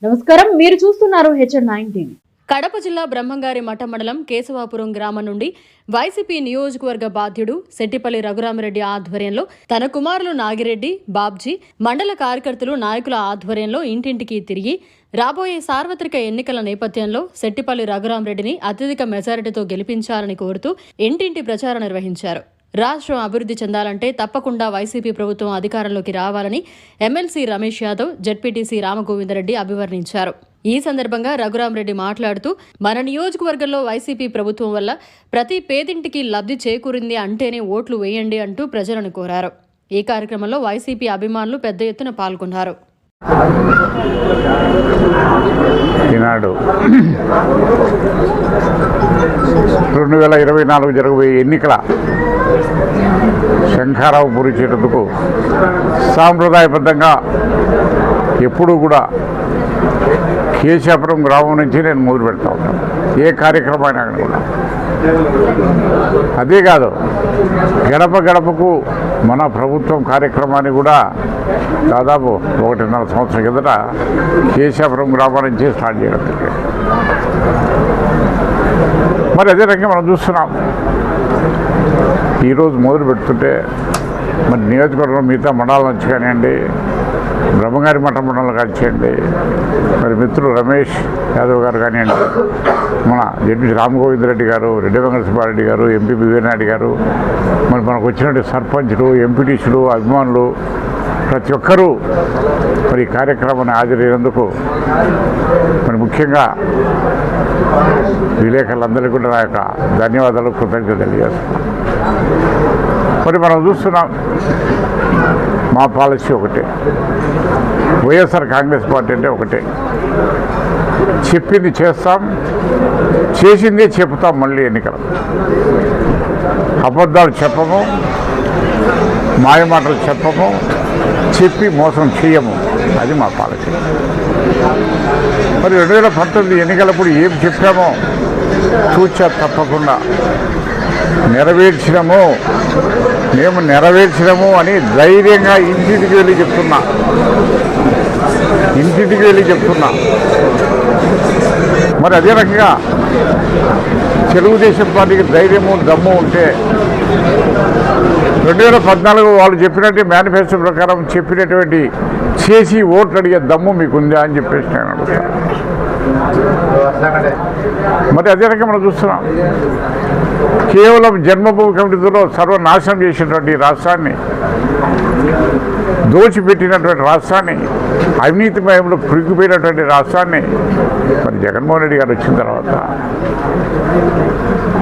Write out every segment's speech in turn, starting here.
నమస్కారం, మీరు చూస్తున్నారు హెచ్ఎన్9 టీవీ. కడప జిల్లా బ్రహ్మంగారి మఠ మండలం కేశవాపురం గ్రామం నుండి వైసీపీ నియోజకవర్గ బాధ్యుడు శెట్టిపల్లి రఘురామరెడ్డి ఆధ్వర్యంలో తన కుమారులు నాగిరెడ్డి, బాబ్జీ, మండల కార్యకర్తలు, నాయకుల ఆధ్వర్యంలో ఇంటింటికి తిరిగి రాబోయే సార్వత్రిక ఎన్నికల నేపథ్యంలో శెట్టిపల్లి రఘురామరెడ్డిని అత్యధిక మెజారిటీతో గెలిపించాలని కోరుతూ ఇంటింటి ప్రచారం నిర్వహించారు. రాష్ట్రం అభివృద్ధి చెందాలంటే తప్పకుండా వైసీపీ ప్రభుత్వం అధికారంలోకి రావాలని ఎమ్మెల్సీ రమేష్ యాదవ్, జెడ్పీటీసీ రామగోవిందరెడ్డి అభివర్ణించారు. ఈ సందర్భంగా రఘురామరెడ్డి మాట్లాడుతూ, మన నియోజకవర్గంలో వైసీపీ ప్రభుత్వం వల్ల ప్రతి పేదింటికి లబ్ధి చేకూరింది అంటేనే ఓట్లు వేయండి అంటూ ప్రజలను కోరారు. ఈ కార్యక్రమంలో వైసీపీ అభిమానులు పెద్ద ఎత్తున పాల్గొన్నారు. ఈనాడు 2024 జరగబోయే ఎన్నికల శంఖారావు పూరించేటందుకు సాంప్రదాయబద్ధంగా ఎప్పుడూ కూడా కేశవాపురం గ్రామం నుంచి నేను మొదలు పెడతా ఉంటాను. ఏ కార్యక్రమమైనా కూడా అదే కాదు, గడప గడపకు మన ప్రభుత్వం కార్యక్రమాన్ని కూడా దాదాపు 1.5 సంవత్సరం కిందట కేశవాపురం గ్రామం నుంచి స్టార్ట్ చేయడం జరిగింది. మరి అదే రకంగా మనం చూస్తున్నాం. ఈరోజు మొదలు పెడుతుంటే మరి నియోజకవర్గం మిగతా మండలాల నుంచి కానివ్వండి, బ్రహ్మంగారి మఠ మండలం కానివ్వండి, మరి మిత్రులు రమేష్ యాదవ్ గారు కానివ్వండి, మన జడ్పీ రామగోవిందరెడ్డి గారు, రెడ్డి వెంకటసుబ్బారెడ్డి గారు, ఎంపీ వివేనాయుడు గారు, మరి మనకు వచ్చినట్టు సర్పంచులు, ఎంపీటీసీలు, అభిమానులు ప్రతి ఒక్కరూ మరి ఈ కార్యక్రమాన్ని హాజరైనందుకు మరి ముఖ్యంగా విలేకరులందరికీ కూడా నా యొక్క ధన్యవాదాలు, కృతజ్ఞతలు తెలియజేస్తున్నాం. మరి మనం చూస్తున్నాం, మా పాలసీ ఒకటే, వైఎస్ఆర్ కాంగ్రెస్ పార్టీ అంటే ఒకటే, చెప్పింది చేస్తాం, చేసిందే చెప్తాం. మళ్ళీ ఎన్నికలు అబద్ధాలు చెప్పము, మాయమాటలు చెప్పము, చెప్పి మోసం చేయము. అది మా పాలసీ. మరి 2019 ఎన్నికలప్పుడు ఏం చెప్పామో చూచా తప్పకుండా నెరవేర్చినము, మేము నెరవేర్చినము అని ధైర్యంగా ఇంటింటికి వెళ్ళి చెప్తున్నా. మరి అదే రకంగా తెలుగుదేశం పార్టీకి ధైర్యము, దమ్ము ఉంటే 2014 వాళ్ళు చెప్పినట్టు మేనిఫెస్టో ప్రకారం చెప్పినటువంటి చేసి ఓట్లు అడిగే దమ్ము మీకుందా అని చెప్పేసి నేను అడుగుతాను. మరి అదే రకంగా మనం చూస్తున్నాం, కేవలం జన్మభూమి కమిటీలో సర్వనాశనం చేసినటువంటి రాష్ట్రాన్ని, దోచిపెట్టినటువంటి రాష్ట్రాన్ని, అవినీతిమయంలో కురికిపోయినటువంటి రాష్ట్రాన్ని మరి జగన్మోహన్ రెడ్డి గారు వచ్చిన తర్వాత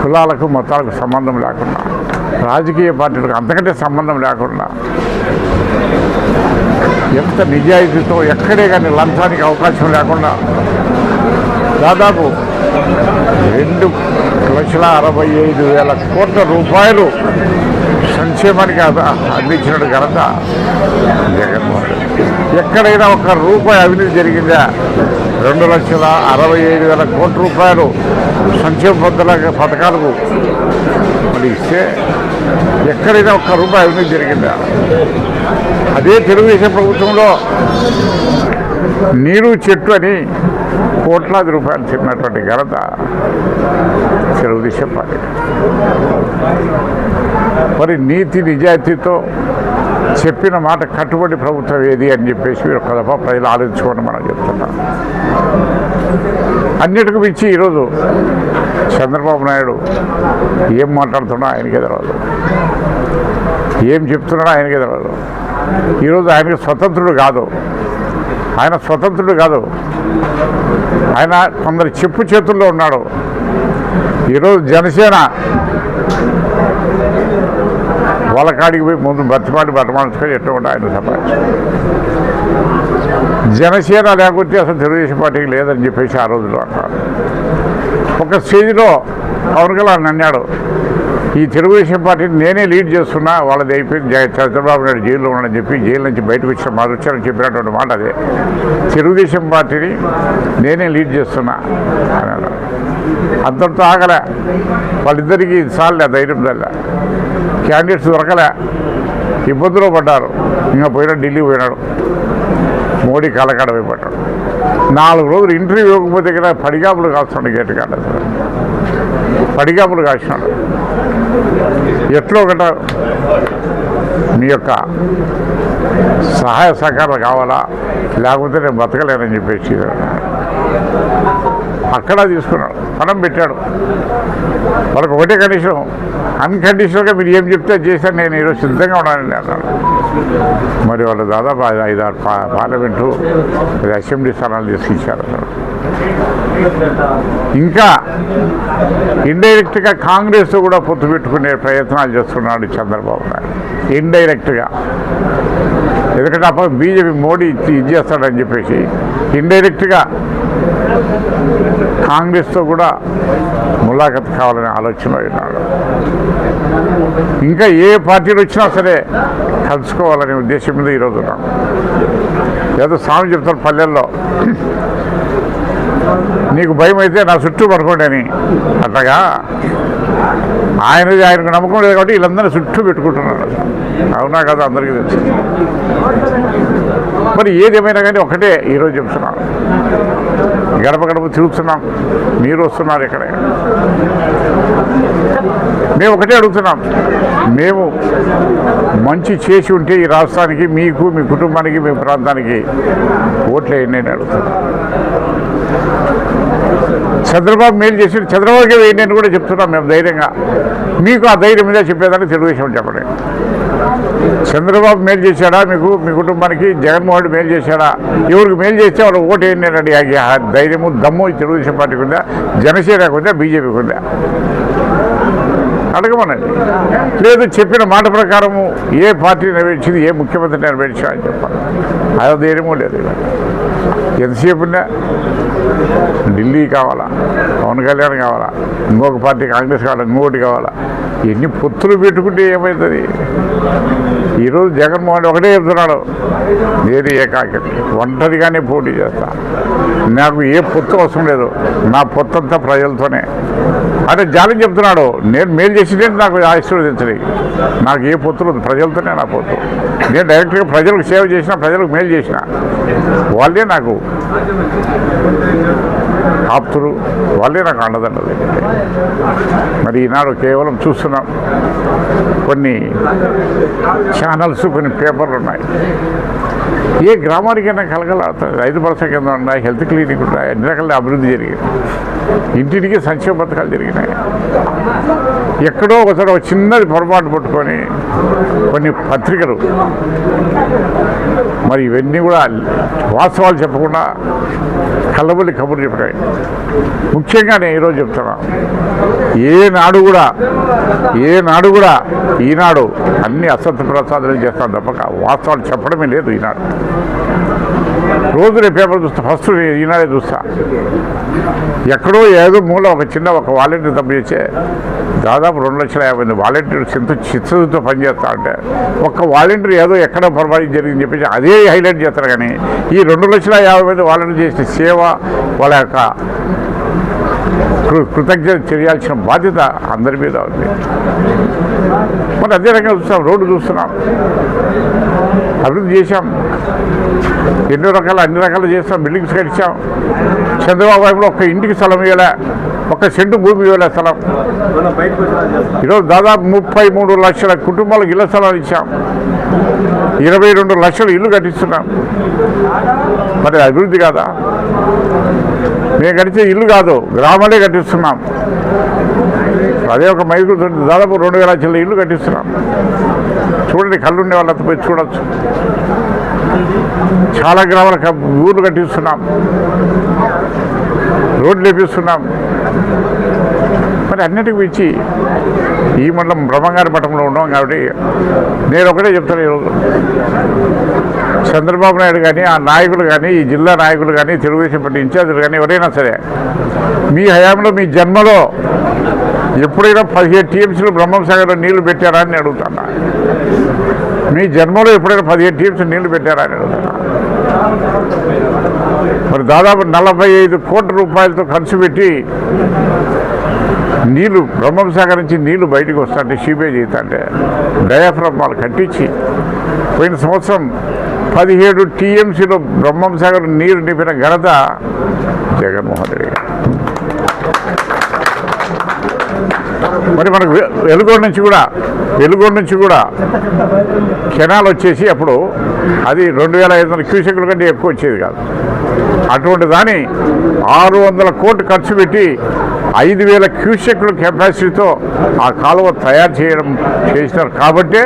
కులాలకు మతాలకు సంబంధం లేకుండా, రాజకీయ పార్టీలకు అంతకంటే సంబంధం లేకుండా ఎంత నిజాయితీతో, ఎక్కడే కానీ లంచానికి అవకాశం లేకుండా దాదాపు 2,65,000 కోట్ల రూపాయలు సంక్షేమానికి అందించిన ఘనత జగన్మోహన్ రెడ్డి. ఎక్కడైనా ఒక్క రూపాయి అవినీతి జరిగిందా? 2,65,000 కోట్ల రూపాయలు సంక్షేమ పథకాలకు మరి ఇస్తే ఎక్కడైనా ఒక్క రూపాయి అవినీతి జరిగిందా? అదే తెలుగుదేశం ప్రభుత్వంలో నీరు చెట్టు అని కోట్లాది రూపాయలు చెప్పినటువంటి ఘనత తెలుగుదేశం పార్టీ. మరి నీతి నిజాయితీతో చెప్పిన మాట కట్టుబడి ప్రభుత్వం ఏది అని చెప్పేసి మీరు ఒక దఫా ప్రజలు ఆలోచించుకోండి మనం చెప్తున్నాం. అన్నిటికీ మించి ఈరోజు చంద్రబాబు నాయుడు ఏం మాట్లాడుతున్నా ఆయనకే తెలియదు, ఏం చెప్తున్నాడో ఆయనకే తెలియదు. ఈరోజు ఆయనకి స్వతంత్రుడు కాదు, ఆయన కొందరు చెప్పు చేతుల్లో ఉన్నాడు. ఈరోజు జనసేన వాళ్ళ కాడికి పోయి ముందు బట్టమాడుచుకొని ఎట్లా ఉంటే ఆయన సంపాదించారు. జనసేన లేకపోతే అసలు తెలుగుదేశం పార్టీకి లేదని చెప్పేసి ఆ రోజులో అన్నారు. ఒక స్టేజ్లో పవన్ కళ్యాణ్ అన్నాడు, ఈ తెలుగుదేశం పార్టీని నేనే లీడ్ చేస్తున్నా, వాళ్ళది అయిపోయింది, చంద్రబాబు నాయుడు జైల్లో ఉన్నాడని చెప్పి జైలు నుంచి బయటకు వచ్చిన వచ్చారని చెప్పినటువంటి మాట అదే. తెలుగుదేశం పార్టీని నేనే లీడ్ చేస్తున్నా అన్నాడు. అంతటితో ఆగలే, వాళ్ళిద్దరికీ సార్లే ధైర్యం దల్ల, క్యాండిడేట్స్ దొరకలే, ఇబ్బందులు పడ్డారు. ఇంకా ఢిల్లీ పోయినాడు, మోడీ కలకాడ పోయి పడ్డాడు. 4 రోజులు ఇంటర్వ్యూ ఇవ్వకపోతే కదా పడిగాపులు కాస్తున్నాడు గేటు కాడ పడిగాపులు కాసినాడు. ఎట్లో ఒకట మీ యొక్క సహాయ సహకారాలు కావాలా, లేకపోతే నేను బతకలేనని చెప్పేసి అక్కడ తీసుకున్నాడు, పణం పెట్టాడు. వాళ్ళకి ఒకటే కండిషన్, అన్కండిషనల్గా మీరు ఏం చెప్తే చేశాను, నేను ఈరోజు సిద్ధంగా ఉన్నానండి అన్నాడు. మరి వాళ్ళు దాదాపు 5-6 పార్లమెంటు అసెంబ్లీ స్థానాలు తీసుకొచ్చారు అన్నాడు. ఇంకా ఇండైరెక్ట్గా కాంగ్రెస్తో కూడా పొత్తు పెట్టుకునే ప్రయత్నాలు చేస్తున్నాడు చంద్రబాబు నాయుడు, ఇండైరెక్ట్గా. ఎందుకంటే అప్పుడు బీజేపీ మోడీ ఇది చేస్తాడని చెప్పేసి ఇండైరెక్ట్గా కాంగ్రెస్తో కూడా ములాఖత్ కావాలనే ఆలోచన ఉన్నాడు. ఇంకా ఏ పార్టీలు వచ్చినా సరే కలుసుకోవాలనే ఉద్దేశం మీద ఈరోజు ఉన్నాను. ఏదో స్వామి చెప్తారు పల్లెల్లో, నీకు భయం అయితే నా చుట్టూ పడుకోండి అని. అట్లాగా ఆయనకు నమ్మకం లేదు కాబట్టి వీళ్ళందరినీ చుట్టూ పెట్టుకుంటున్నాడు. అవునా కదా, అందరికీ తెలుసు. మరి ఏదేమైనా కానీ ఒకటే ఈరోజు చెప్తున్నాను, గడప గడప తిరుగుతున్నాం, మీరు వస్తున్నారు ఇక్కడ. మేము ఒకటే అడుగుతున్నాం, మేము మంచి చేసి ఉంటే ఈ రాష్ట్రానికి, మీకు, మీ కుటుంబానికి, మీ ప్రాంతానికి ఓట్లు వేయండి అని అడుగుతున్నాం. చంద్రబాబు మేలు చేసి చంద్రబాబుకి వేయండి అని కూడా చెప్తున్నాం మేము ధైర్యంగా. మీకు ఆ ధైర్యం మీద చెప్పేదాన్ని తెలుగుదేశం చెప్పండి. చంద్రబాబు మేలు చేశాడా మీకు, మీ కుటుంబానికి? జగన్మోహన్ రెడ్డి మేలు చేశాడా? ఎవరికి మేలు చేస్తే వాళ్ళు ఓటు వేయండి అని ఆ ధైర్యము, దమ్ము తెలుగుదేశం పార్టీకి ఉందా, జనసేనకు ఉందా, బీజేపీకి ఉందా? అడగమనండి. లేదు చెప్పిన మాట ప్రకారము ఏ పార్టీ నెరవేర్చింది, ఏ ముఖ్యమంత్రి నెరవేర్చా అని చెప్పాలి. అదో ధైర్యమూ లేదు. ఎంతసేపు ఉన్నా ఢిల్లీ కావాలా, పవన్ కళ్యాణ్ కావాలా, ఇంకొక పార్టీ కాంగ్రెస్ కావాలా, ఇంకొకటి కావాలా, ఎన్ని పొత్తులు పెట్టుకుంటే ఏమవుతుంది? ఈరోజు జగన్మోహన్ ఒకటే చెప్తున్నాడు, నేను ఏకాకి ఒంటరిగానే పోటీ చేస్తా, నాకు ఏ పొత్తు అవసరం లేదు, నా పొత్తంతా ప్రజలతోనే అంటే జాలి చెప్తున్నాడు. నేను మేలు చేసిందే నాకు ఆశీర్వదించలేదు, నాకు ఏ పొత్తులు ప్రజలతోనే నా పొత్తు. నేను డైరెక్ట్గా ప్రజలకు సేవ చేసిన, ప్రజలకు మేలు చేసిన, వాళ్ళే నాకు ఆప్తులు, వాళ్ళే నాకు అండదండలు. మరి ఈనాడు కేవలం చూస్తున్నాం, కొన్ని ఛానల్స్, కొన్ని పేపర్లు ఉన్నాయి. ఏ గ్రామానికైనా కలగలుగుతుంది. 5 కేంద్రం ఉన్నాయి, హెల్త్ క్లినిక్ ఉన్నాయి, అన్ని రకాల అభివృద్ధి జరిగింది, ఇంటింటికి సంక్షేమ పథకాలు జరిగినాయి. ఎక్కడో ఒకసారి ఒక చిన్నది పొరపాటు పట్టుకొని కొన్ని పత్రికలు మరి ఇవన్నీ కూడా వాస్తవాలు చెప్పకుండా కళ్ళబొల్లి కబుర్లు చెప్పాయి. ముఖ్యంగా నేను ఈరోజు చెప్తున్నా, ఏనాడు కూడా ఈనాడు అన్ని అసత్య ప్రసాదాలు చేస్తాను తప్పక వాస్తవాలు చెప్పడమే లేదు. ఈనాడు రోజు రేపు పేపర్ చూస్తా, ఫస్ట్ ఈనాడే చూస్తా. ఎక్కడో ఏదో మూల ఒక వాలంటీర్ తప్పు చేసే దాదాపు 2,50,000 వాలంటీర్లు చిత్తశుద్ధితో పనిచేస్తా అంటే ఒక్క వాలంటీర్ ఏదో ఎక్కడ పొరపాటు జరిగిందని చెప్పేసి అదే హైలైట్ చేస్తారు. కానీ ఈ 2,50,000 వాలంటీర్ చేసిన సేవ, వాళ్ళ యొక్క కృతజ్ఞత చేయాల్సిన బాధ్యత అందరి మీద ఉంది. మరి అదే రకంగా చూస్తాం, రోడ్డు చూస్తున్నాం, అభివృద్ధి చేశాం, అన్ని రకాలు చేస్తాం, బిల్డింగ్స్ కట్టించాం. చంద్రబాబు నాయుడు ఒక్క ఇంటికి స్థలం ఇవ్వలే, ఒక్క సెంటు భూమి ఇవ్వలే స్థలం. ఈరోజు దాదాపు 33 లక్షల కుటుంబాలకు ఇళ్ల స్థలాలు ఇచ్చాం, 22 లక్షలు ఇల్లు కట్టిస్తున్నాం. మరి అభివృద్ధి కాదా? మేము కట్టించే ఇల్లు కాదు, గ్రామాలే కట్టిస్తున్నాం. అదే ఒక మైకు దాదాపు 2,000 చిల్ల ఇల్లు కట్టిస్తున్నాం. చూడండి, కళ్ళుండే వాళ్ళతో పోయి చూడొచ్చు. చాలా గ్రామాలకు ఊర్లు కట్టిస్తున్నాం, రోడ్లు వేపిస్తున్నాం. మరి అన్నిటికి మించి ఈ మండలం బ్రహ్మంగారి మఠంలో ఉన్నాం కాబట్టి నేను ఒకటే చెప్తాను, ఈరోజు చంద్రబాబు నాయుడు కానీ, ఆ నాయకులు కానీ, ఈ జిల్లా నాయకులు కానీ, తెలుగుదేశం పార్టీ ఇన్ఛార్జీలు కానీ ఎవరైనా సరే, మీ హయాంలో, మీ జన్మలో ఎప్పుడైనా 17 టీఎంసీలు బ్రహ్మంసాగర్లో నీళ్లు పెట్టారా అని అడుగుతున్నా. మీ జన్మలో ఎప్పుడైనా 17 టీఎంసీ నీళ్లు పెట్టారా అని అడుగుతున్నా. మరి దాదాపు 45 కోట్ల రూపాయలతో ఖర్చు పెట్టి నీళ్లు బ్రహ్మంసాగర్ నుంచి నీళ్లు బయటకు వస్తుంటే, సీపేజ్ అవుతుంటే డయాఫ్రమ్ వాళ్ళు కట్టించి పోయిన సంవత్సరం 17 టీఎంసీలో బ్రహ్మం సాగర్ నీరు నింపిన ఘనత జగన్మోహన్ రెడ్డి గారు. మరి మనకు వెలుగోడు నుంచి కూడా కెనాల్ వచ్చేసి అప్పుడు అది 2500 క్యూసెక్ల కంటే ఎక్కువ వచ్చేది కాదు. అటువంటి దాన్ని 600 కోట్లు ఖర్చు పెట్టి 5000 క్యూసెక్ల కెపాసిటీతో ఆ కాలువ తయారు చేసినారు కాబట్టే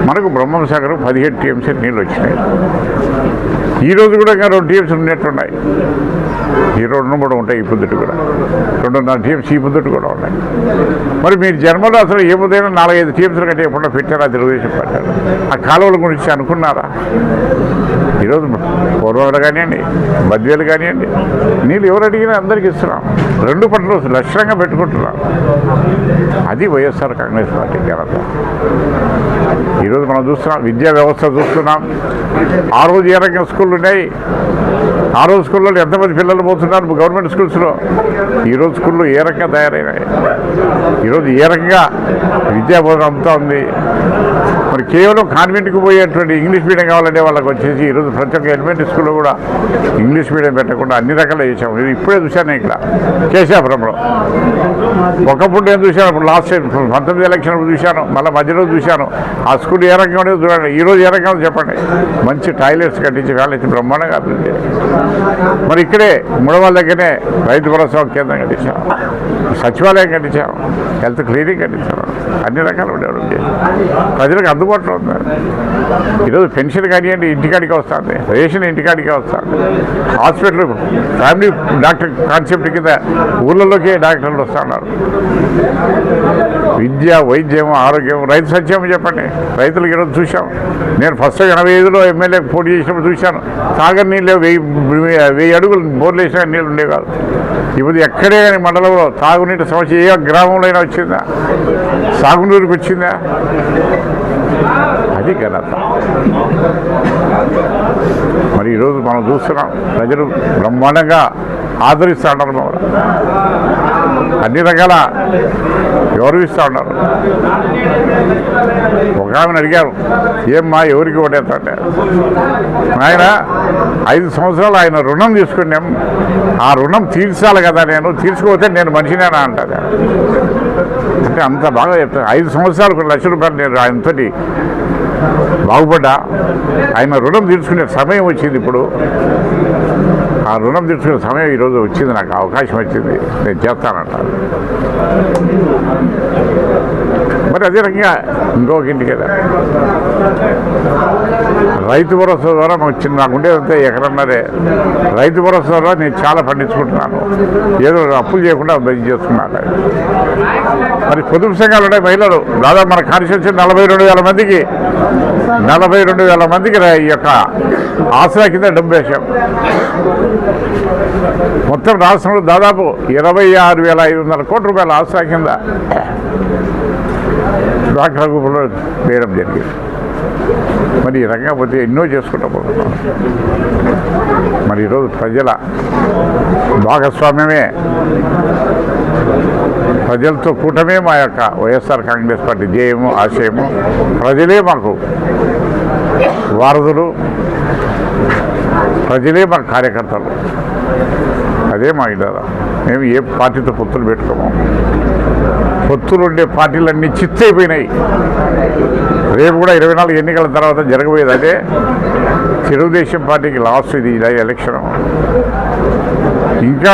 మనకు బ్రహ్మం సాగర్ 17 టీఎంసీ నీళ్ళు వచ్చినాయి. ఈరోజు కూడా ఇంకా 2 టీఎంసీ ఉన్నట్టున్నాయి. ఈ 2 కూడా ఉంటాయి. ఈ పొద్దుట కూడా 2.5 టీఎంసీ ఈ పొద్దుట కూడా ఉన్నాయి. మరి మీరు జన్మలో అసలు ఏముదైనా 4-5 టీఎంసీల కంటే ఎప్పుడో పెట్టారా తెలుగుదేశం పట్టారు? ఆ కాలువల గురించి అనుకున్నారా? ఈరోజు పూర్వలు కానివ్వండి, బద్వేలు కానివ్వండి, నీళ్ళు ఎవరు అడిగినా అందరికీ ఇస్తున్నాం. 2 పంటలు లక్ష్యంగా పెట్టుకుంటున్నాం. అది వైఎస్ఆర్ కాంగ్రెస్ పార్టీ ఘనత. ఈరోజు మనం చూస్తున్నాం, విద్యా వ్యవస్థ చూస్తున్నాం. ఆ రోజు ఏ రకంగా స్కూళ్ళు ఉన్నాయి, ఆ రోజు స్కూల్లో ఎంతమంది పిల్లలు పోతున్నారు గవర్నమెంట్ స్కూల్స్లో, ఈరోజు స్కూళ్ళు ఏ రకంగా తయారైనాయి, ఈరోజు ఏ రకంగా విద్యాబోధన అంతా ఉంది. మరి కేవలం కాన్వెంట్కి పోయేటువంటి ఇంగ్లీష్ మీడియం కావాలంటే వాళ్ళకి వచ్చేసి ఈరోజు ప్రతి ఒక్క ఎలిమెంటరీ స్కూల్లో కూడా ఇంగ్లీష్ మీడియం పెట్టకుండా అన్ని రకాలు చేసాము. ఇది ఇప్పుడే చూశాను ఇక్కడ కేశాపురంలో. ఒకప్పుడు నేను చూశాను, ఇప్పుడు లాస్ట్ 19 ఎలక్షన్ చూశాను, మళ్ళీ మధ్యలో చూశాను. ఆ స్కూల్ ఏ రకంగా ఉండేది చూడండి. ఈరోజు ఏ రకంగా చెప్పండి. మంచి టాయిలెట్స్ కట్టించి వాళ్ళకి బ్రహ్మాండంగా అభివృద్ధి. మరి ఇక్కడే ముడవాళ్ళ దగ్గరనే రైతు భరోసా కేంద్రం కట్టించాం, సచివాలయం కట్టించాం, హెల్త్ క్లినిక్ కట్టించాం. అన్ని రకాలు డెవలప్ చేసాం. ప్రజలకు అందుబాటులో ఉంది. ఈరోజు పెన్షన్ కానివ్వండి ఇంటికాడికి వస్తుంది, రేషన్ ఇంటికాడికే వస్తుంది. హాస్పిటల్ ఫ్యామిలీ డాక్టర్ కాన్సెప్ట్ కింద ఊళ్ళలోకే డాక్టర్లు వస్తున్నారు. విద్య, వైద్యం, ఆరోగ్యం, రైతు సత్యం చెప్పండి. రైతులకు ఈరోజు చూసాం. నేను ఫస్ట్ 85లో ఎమ్మెల్యేకి పోటీ చేసినప్పుడు చూశాను. తాగని నీళ్ళు 1000 అడుగులు బోర్లు వేసినా నీళ్ళు ఉండేవి కాదు. ఇప్పుడు ఎక్కడే కానీ మండలంలో తాగునీటి సమస్య ఏ గ్రామంలో అయినా వచ్చిందా? సాగునీరుకి వచ్చిందా? అది ఘనత. మరి ఈరోజు మనం చూస్తున్నాం, ప్రజలు బ్రహ్మాండంగా ఆదరిస్తూ ఉన్నారు. మమ్మల్ని అన్ని రకాల గౌరవిస్తూ ఉన్నారు. ఒక ఆమెను అడిగారు, ఏమ్మా ఎవరికి ఓటేస్తా? ఆయన 5 సంవత్సరాలు ఆయన రుణం తీసుకున్నాం, ఆ రుణం తీర్చాలి కదా, నేను తీర్చుకోతే నేను మనిషినేనా అంటారు. అంటే అంత బాగా చెప్తాను. 5 సంవత్సరాలు 1 లక్ష రూపాయలు నేను ఆయనతోటి బాగుపడ్డా. ఆయన రుణం తీర్చుకునే సమయం వచ్చింది. ఇప్పుడు ఆ రుణం తీర్చుకునే సమయం ఈరోజు వచ్చింది, నాకు అవకాశం వచ్చింది, నేను చేస్తానంటాను. మరి అదే రకంగా ఇంకొక ఇంటి కదా రైతు భరోసా ద్వారా నాకు ఉండేదంతా ఎకరన్నరే. రైతు భరోసా ద్వారా నేను చాలా పండించుకుంటున్నాను. ఏదో అప్పులు చేయకుండా బయట చేస్తున్నాను. మరి పొదుపు సంఘాలు ఉన్నాయి మహిళలు. దాదాపు మన కాన్స్టిట్యూన్సీ 42,000 మందికి ఈ యొక్క ఆసరా కింద డబ్బు వేసాం. మొత్తం రాష్ట్రంలో దాదాపు 26,500 కోట్ల రూపాయల ఆసరా కింద డ్వాక్రా గ్రూపులో వేయడం జరిగింది. మరి ఈ రకంగా పోతే ఎన్నో చేసుకుంటూ పోతున్నాం. మరి ఈరోజు ప్రజల భాగస్వామ్యమే, ప్రజలతో కూటమే మా యొక్క వైఎస్ఆర్ కాంగ్రెస్ పార్టీ ధ్యేయము, ఆశయము. ప్రజలే మాకు వారధులు, ప్రజలే మా కార్యకర్తలు. అదే మా ఇదారా. మేము ఏ పార్టీతో పొత్తులు పెట్టుకోము. పొత్తులు ఉండే పార్టీలన్నీ చిత్తైపోయినాయి. రేపు కూడా 24 ఎన్నికల తర్వాత జరగబోయేది అదే. తెలుగుదేశం పార్టీకి లాస్ట్ ఇది ఎలక్షన్. ఇంకా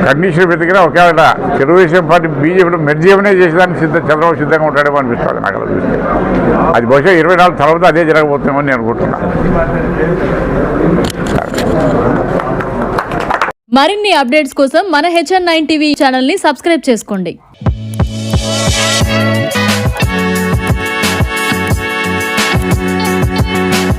కండిషన్ వెతికినా ఒకవేళ తెలుగుదేశం పార్టీ బీజేపీలో మెర్జ్ ఏమైనా చేసేదానికి చంద్రబాబు సిద్ధంగా ఉంటాడేమో అనిపిస్తుంది నాకు అనిపిస్తుంది. అది బహుశా 24 తర్వాత అదే జరగబోతుందేమని నేను అనుకుంటున్నా. మరిన్ని అప్డేట్స్ కోసం మన HN9 టీవీ ఛానల్ని సబ్స్క్రైబ్ చేసుకోండి.